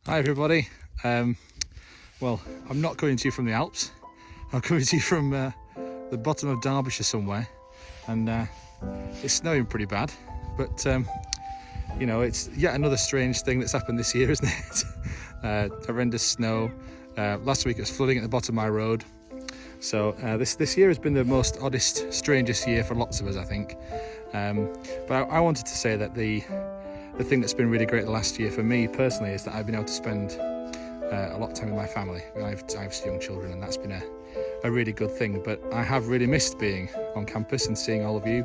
Hi everybody. Well, I'm not coming to you from the Alps. I'm coming to you from the bottom of Derbyshire somewhere, and it's snowing pretty bad. But you know, it's yet another strange thing that's happened this year, isn't it? Horrendous snow. Last week it was flooding at the bottom of my road. So this year has been the most oddest, strangest year for lots of us, I think. But I wanted to say that the thing that's been really great the last year for me personally is that I've been able to spend a lot of time with my family. I have young children, and that's been a really good thing. But I have really missed being on campus and seeing all of you,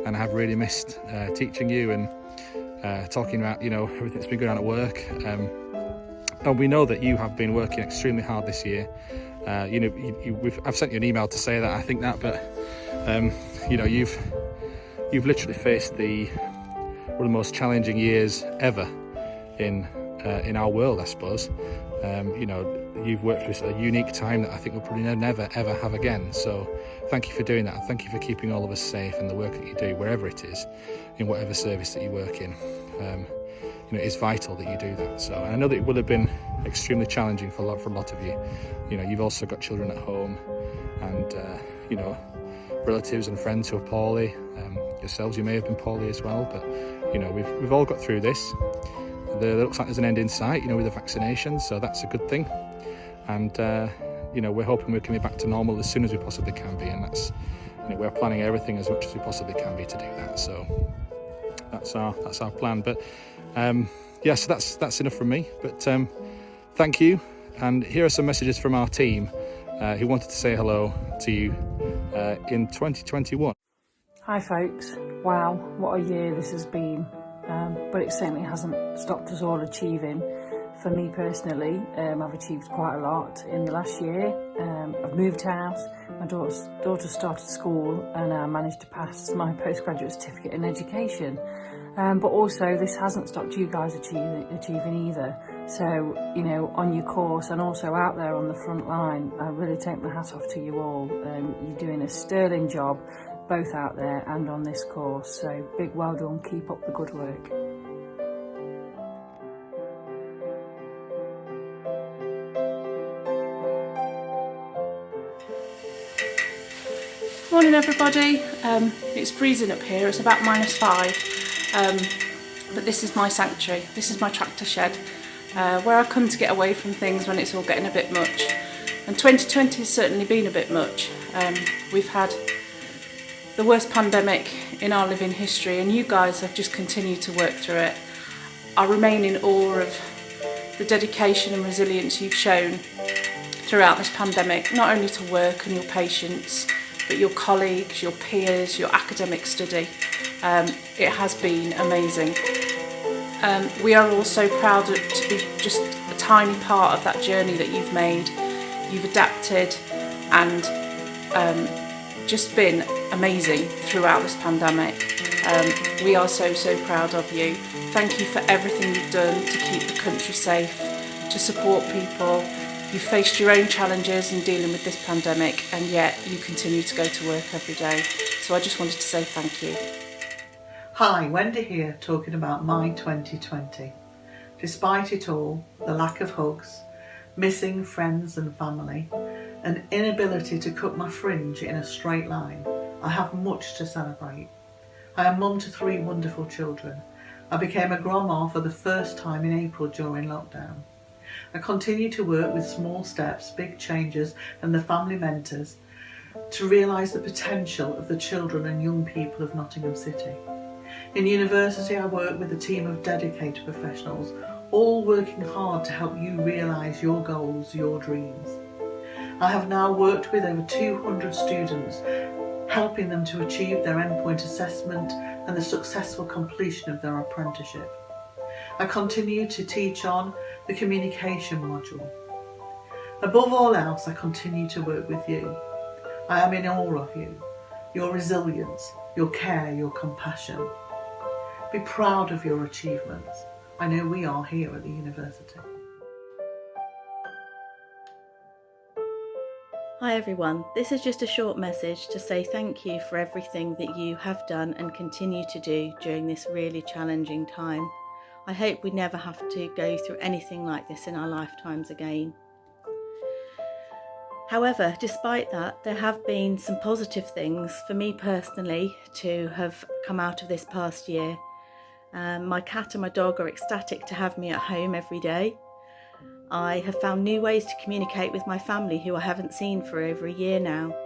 and I have really missed teaching you and talking about, you know, everything that's been going on at work. And we know that you have been working extremely hard this year. You know, I've sent you an email to say that I think that, but you know, you've literally faced one of the most challenging years ever in our world, I suppose. You know, you've worked through a unique time that I think we'll probably never ever have again. So thank you for doing that, and thank you for keeping all of us safe and the work that you do, wherever it is, in whatever service that you work in. You know, it's vital that you do that. So, and I know that it would have been extremely challenging for a lot of you. You know, you've also got children at home, and you know, relatives and friends who are poorly. Yourselves, you may have been poorly as well, but you know, we've all got through this. There looks like there's an end in sight, you know, with the vaccinations, so that's a good thing. And you know, we're hoping we can be back to normal as soon as we possibly can be, and that's, you know, we're planning everything as much as we possibly can be to do that. So that's our plan. But yeah, so that's enough from me. But thank you, and here are some messages from our team who wanted to say hello to you in 2021. Hi folks, wow, what a year this has been, but it certainly hasn't stopped us all achieving. For me personally, I've achieved quite a lot in the last year. I've moved house, my daughter started school, and I managed to pass my postgraduate certificate in education. But also this hasn't stopped you guys achieving either. So, you know, on your course and also out there on the front line, I really take my hat off to you all. You're doing a sterling job, both out there and on this course. So big well done, keep up the good work. Morning everybody, it's freezing up here, it's about -5, but this is my sanctuary, this is my tractor shed, where I come to get away from things when it's all getting a bit much. And 2020 has certainly been a bit much. We've had the worst pandemic in our living history, and you guys have just continued to work through it. I remain in awe of the dedication and resilience you've shown throughout this pandemic, not only to work and your patients, but your colleagues, your peers, your academic study. It has been amazing. We are all so proud to be just a tiny part of that journey that you've made. You've adapted and just been amazing throughout this pandemic. We are so proud of you. Thank you for everything you've done to keep the country safe, to support people. You've faced your own challenges in dealing with this pandemic, and yet you continue to go to work every day. So I just wanted to say thank you. Hi, Wendy here, talking about my 2020. Despite it all, the lack of hugs, missing friends and family, an inability to cut my fringe in a straight line, I have much to celebrate. I am mum to 3 wonderful children. I became a grandma for the first time in April during lockdown. I continue to work with small steps, big changes and the family mentors to realise the potential of the children and young people of Nottingham City. In university, I work with a team of dedicated professionals, all working hard to help you realise your goals, your dreams. I have now worked with over 200 students, helping them to achieve their endpoint assessment and the successful completion of their apprenticeship. I continue to teach on the communication module. Above all else, I continue to work with you. I am in awe of you, your resilience, your care, your compassion. Be proud of your achievements. I know we are here at the university. Hi everyone, this is just a short message to say thank you for everything that you have done and continue to do during this really challenging time. I hope we never have to go through anything like this in our lifetimes again. However, despite that, there have been some positive things for me personally to have come out of this past year. My cat and my dog are ecstatic to have me at home every day. I have found new ways to communicate with my family who I haven't seen for over a year now.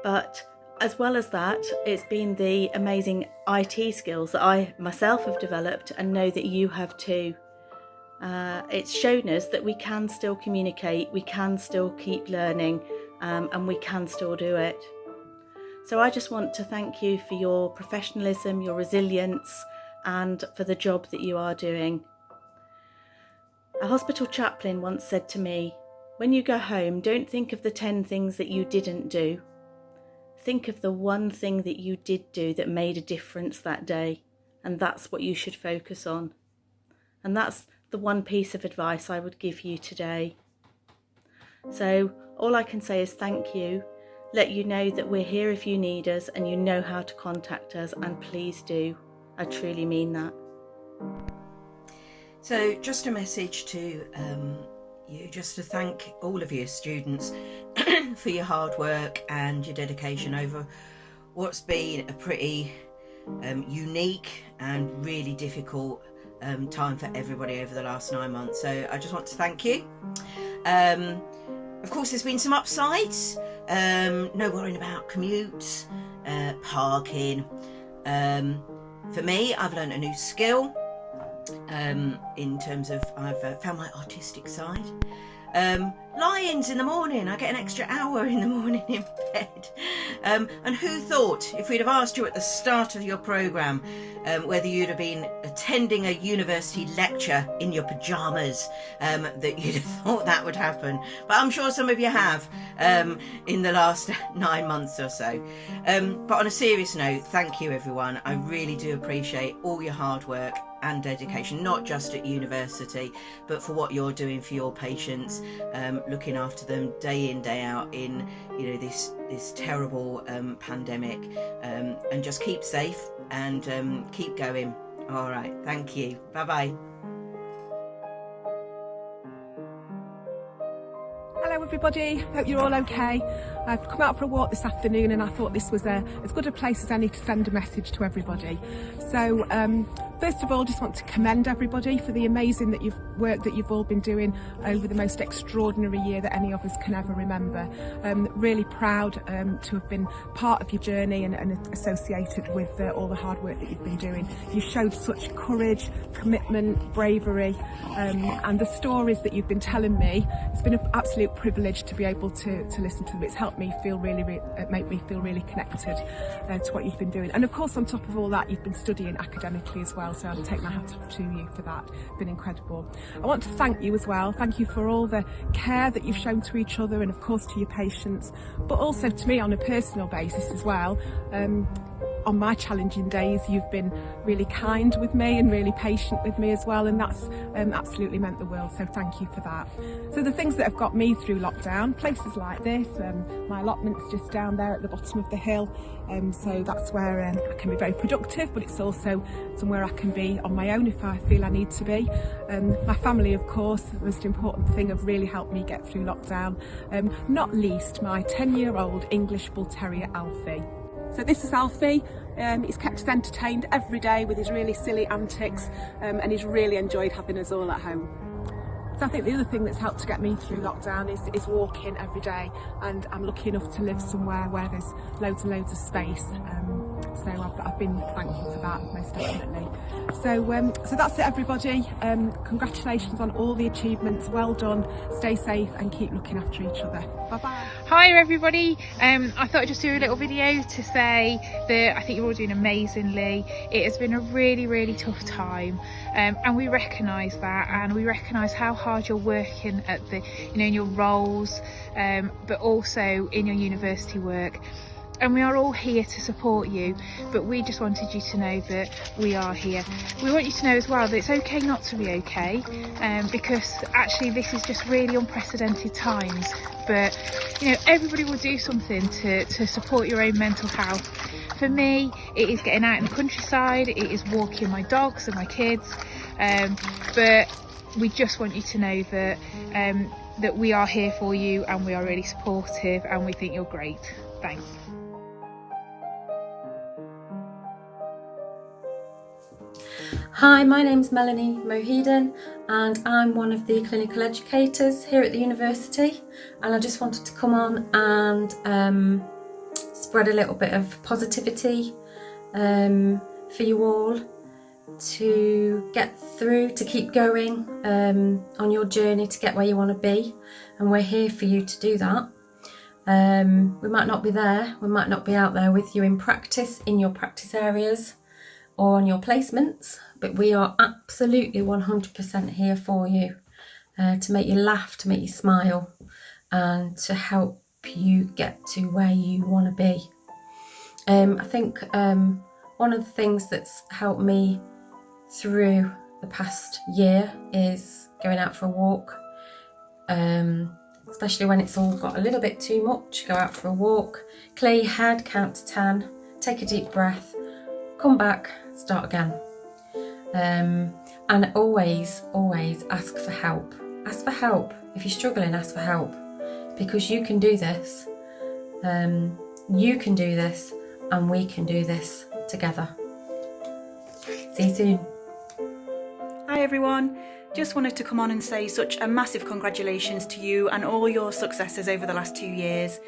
But as well as that, it's been the amazing IT skills that I myself have developed and know that you have too. It's shown us that we can still communicate, we can still keep learning, and we can still do it. So I just want to thank you for your professionalism, your resilience, and for the job that you are doing. A hospital chaplain once said to me, "When you go home, don't think of the 10 things that you didn't do. Think of the one thing that you did do that made a difference that day, and that's what you should focus on." And that's the one piece of advice I would give you today. So all I can say is thank you, let you know that we're here if you need us and you know how to contact us, and please do. I truly mean that. So just a message to you, just to thank all of you students for your hard work and your dedication over what's been a pretty unique and really difficult time for everybody over the last 9 months. So I just want to thank you. Of course, there's been some upsides. No worrying about commutes, parking. For me, I've learned a new skill in terms of I've found my artistic side. Lie-ins in the morning, I get an extra hour in the morning in bed. And who thought, if we'd have asked you at the start of your programme whether you'd have been attending a university lecture in your pyjamas, that you'd have thought that would happen. But I'm sure some of you have in the last 9 months or so. But on a serious note, thank you everyone. I really do appreciate all your hard work and dedication, not just at university, but for what you're doing for your patients, looking after them day in, day out in this terrible pandemic, and just keep safe and keep going. All right, thank you. Bye-bye. Hello everybody, hope you're all okay. I've come out for a walk this afternoon and I thought this was as good a place as any to send a message to everybody. So first of all, just want to commend everybody for the amazing work that you've all been doing over the most extraordinary year that any of us can ever remember. Really proud to have been part of your journey and associated with all the hard work that you've been doing. You've showed such courage, commitment, bravery, and the stories that you've been telling me, it's been an absolute privilege to be able to listen to them. It's helped me feel make me feel really connected to what you've been doing. And of course, on top of all that, you've been studying academically as well, so I'll take my hat off to you for that. It's been incredible. I want to thank you as well. Thank you for all the care that you've shown to each other and of course to your patients, but also to me on a personal basis as well. On my challenging days, you've been really kind with me and really patient with me as well, and that's absolutely meant the world, so thank you for that. So the things that have got me through lockdown, places like this, my allotment's just down there at the bottom of the hill, so that's where I can be very productive, but it's also somewhere I can be on my own if I feel I need to be. My family, of course, the most important thing, have really helped me get through lockdown, not least my 10-year-old English Bull Terrier Alfie. So this is Alfie. He's kept us entertained every day with his really silly antics, and he's really enjoyed having us all at home. So I think the other thing that's helped to get me through lockdown is walking every day, and I'm lucky enough to live somewhere where there's loads and loads of space, so I've been thankful for that, most definitely. So that's it everybody. Congratulations on all the achievements, well done, stay safe and keep looking after each other. Bye bye. Hi everybody, I thought I'd just do a little video to say that I think you're all doing amazingly. It has been a really tough time, and we recognise that, and we recognise how hard you're working at the in your roles, but also in your university work. And we are all here to support you, but we just wanted you to know that we are here. We want you to know as well that it's okay not to be okay, because actually this is just really unprecedented times. But everybody will do something to support your own mental health. For me, it is getting out in the countryside, it is walking my dogs and my kids, but we just want you to know that that we are here for you and we are really supportive and we think you're great. Thanks. Hi, my name's Melanie Mohedin and I'm one of the clinical educators here at the university, and I just wanted to come on and spread a little bit of positivity for you all to get through, to keep going on your journey to get where you want to be, and we're here for you to do that. We might not be there, we might not be out there with you in practice, in your practice areas or on your placements, but we are absolutely 100% here for you to make you laugh, to make you smile, and to help you get to where you want to be. I think one of the things that's helped me through the past year is going out for a walk, especially when it's all got a little bit too much. Go out for a walk, clear your head, count to 10, take a deep breath, come back, start again. And always ask for help. Ask for help. If you're struggling, ask for help, because you can do this. You can do this, and we can do this together. See you soon. Hi everyone, just wanted to come on and say such a massive congratulations to you and all your successes over the last 2 years.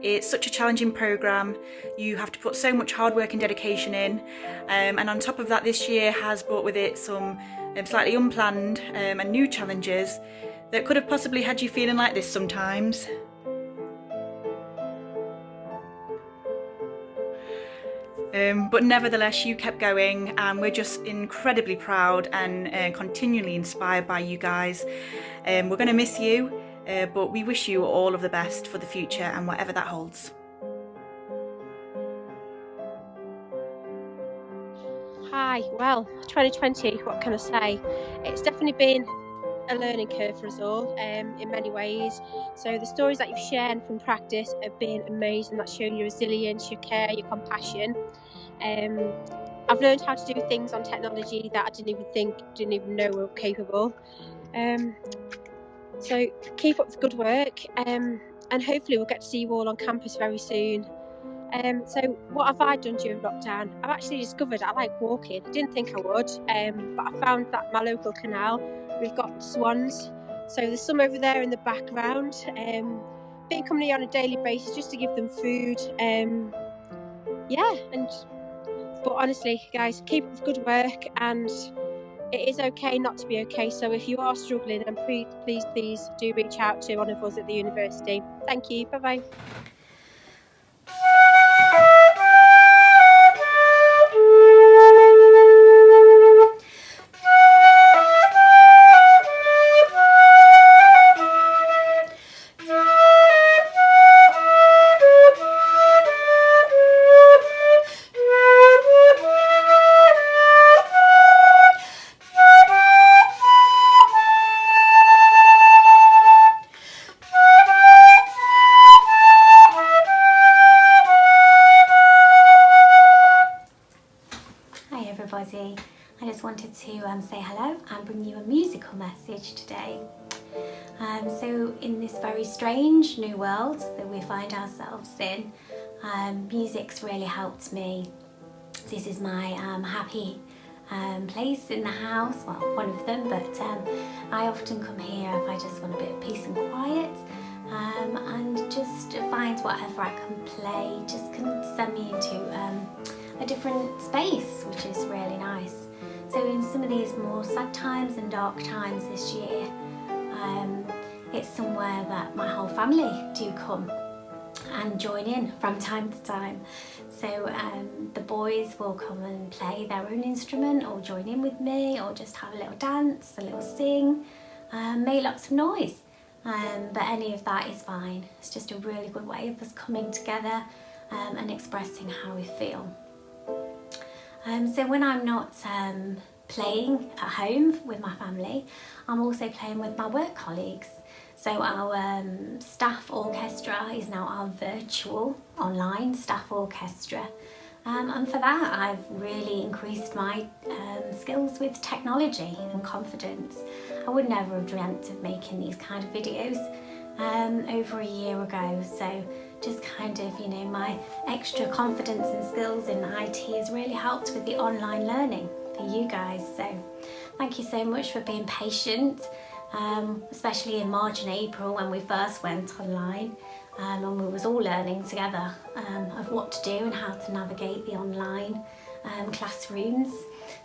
It's such a challenging programme, you have to put so much hard work and dedication in, and on top of that this year has brought with it some slightly unplanned and new challenges that could have possibly had you feeling like this sometimes. But nevertheless, you kept going, and we're just incredibly proud and continually inspired by you guys. We're going to miss you, but we wish you all of the best for the future and whatever that holds. Hi, well, 2020, what can I say? It's definitely been a learning curve for us all in many ways. So the stories that you've shared from practice have been amazing. That's shown your resilience, your care, your compassion. I've learned how to do things on technology that I didn't even know were capable. So keep up the good work, and hopefully we'll get to see you all on campus very soon. So what have I done during lockdown? I've actually discovered I like walking. I didn't think I would, but I found that my local canal, we've got swans. So there's some over there in the background. Been coming here on a daily basis just to give them food. But honestly, guys, keep up the good work, and it is okay not to be okay. So if you are struggling, then please do reach out to one of us at the university. Thank you. Bye-bye. I just wanted to say hello and bring you a musical message today. So in this very strange new world that we find ourselves in, music's really helped me. This is my happy place in the house, well, one of them, but I often come here if I just want a bit of peace and quiet, and just find whatever I can play just can send me into a different space, which is really nice. So in some of these more sad times and dark times this year, it's somewhere that my whole family do come and join in from time to time. So the boys will come and play their own instrument or join in with me, or just have a little dance, a little sing, make lots of noise. But any of that is fine. It's just a really good way of us coming together and expressing how we feel. So when I'm not playing at home with my family, I'm also playing with my work colleagues. So our staff orchestra is now our virtual online staff orchestra, And for that, I've really increased my skills with technology and confidence. I would never have dreamt of making these kind of videos over a year ago. So just kind of, you know, my extra confidence and skills in IT has really helped with the online learning for you guys. So thank you so much for being patient, especially in March and April when we first went online. And we was all learning together of what to do and how to navigate the online classrooms.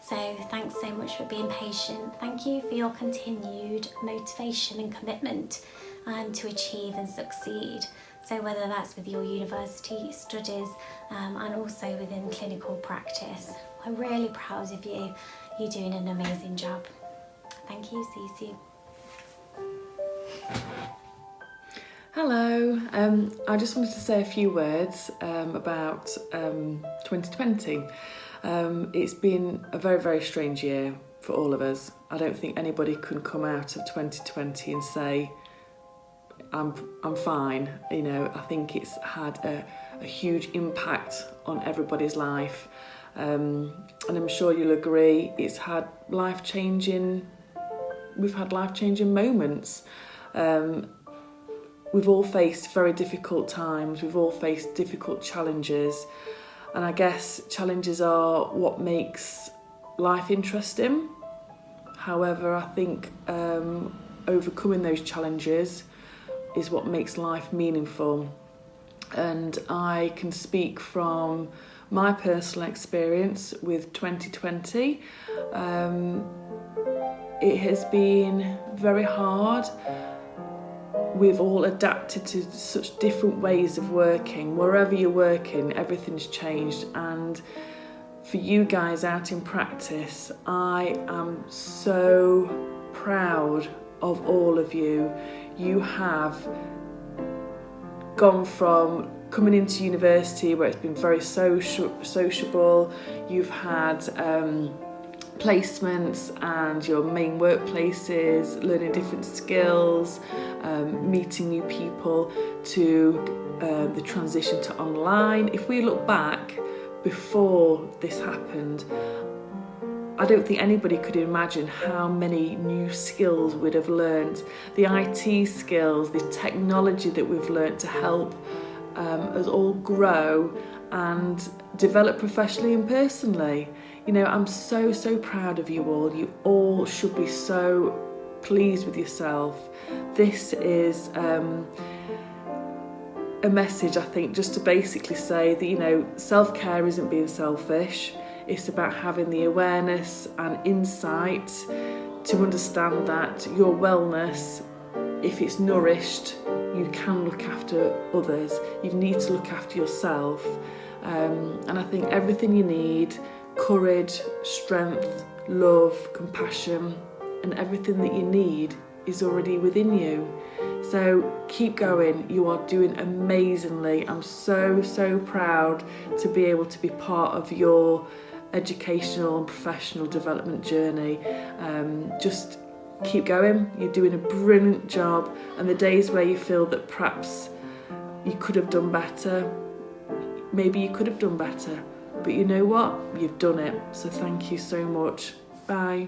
So thanks so much for being patient. Thank you for your continued motivation and commitment to achieve and succeed. So whether that's with your university studies and also within clinical practice. I'm really proud of you. You're doing an amazing job. Thank you, Cece. Hello, I just wanted to say a few words about 2020. It's been a very, very strange year for all of us. I don't think anybody can come out of 2020 and say, I'm fine. You know, I think it's had a huge impact on everybody's life. And I'm sure you'll agree, it's had we've had life-changing moments. We've all faced very difficult times, we've all faced difficult challenges, and I guess challenges are what makes life interesting. However, I think overcoming those challenges is what makes life meaningful. And I can speak from my personal experience with 2020. It has been very hard. We've all adapted to such different ways of working. Wherever you're working, everything's changed. And for you guys out in practice, I am so proud of all of you. You have gone from coming into university where it's been very sociable. You've had placements and your main workplaces, learning different skills, meeting new people, to the transition to online. If we look back before this happened, I don't think anybody could imagine how many new skills we'd have learnt. The IT skills, the technology that we've learnt to help us all grow and develop professionally and personally. You know, I'm so proud of you all. You all should be so pleased with yourself. This is a message, I think, just to basically say that, you know, self-care isn't being selfish. It's about having the awareness and insight to understand that your wellness, if it's nourished, you can look after others. You need to look after yourself. And I think everything you need, courage, strength, love, compassion, and everything that you need is already within you. So keep going. You are doing amazingly. I'm so proud to be able to be part of your educational and professional development journey. Just keep going. You're doing a brilliant job, and the days where you feel that perhaps you could have done better, maybe you could have done better, but you know what? You've done it. So thank you so much. Bye.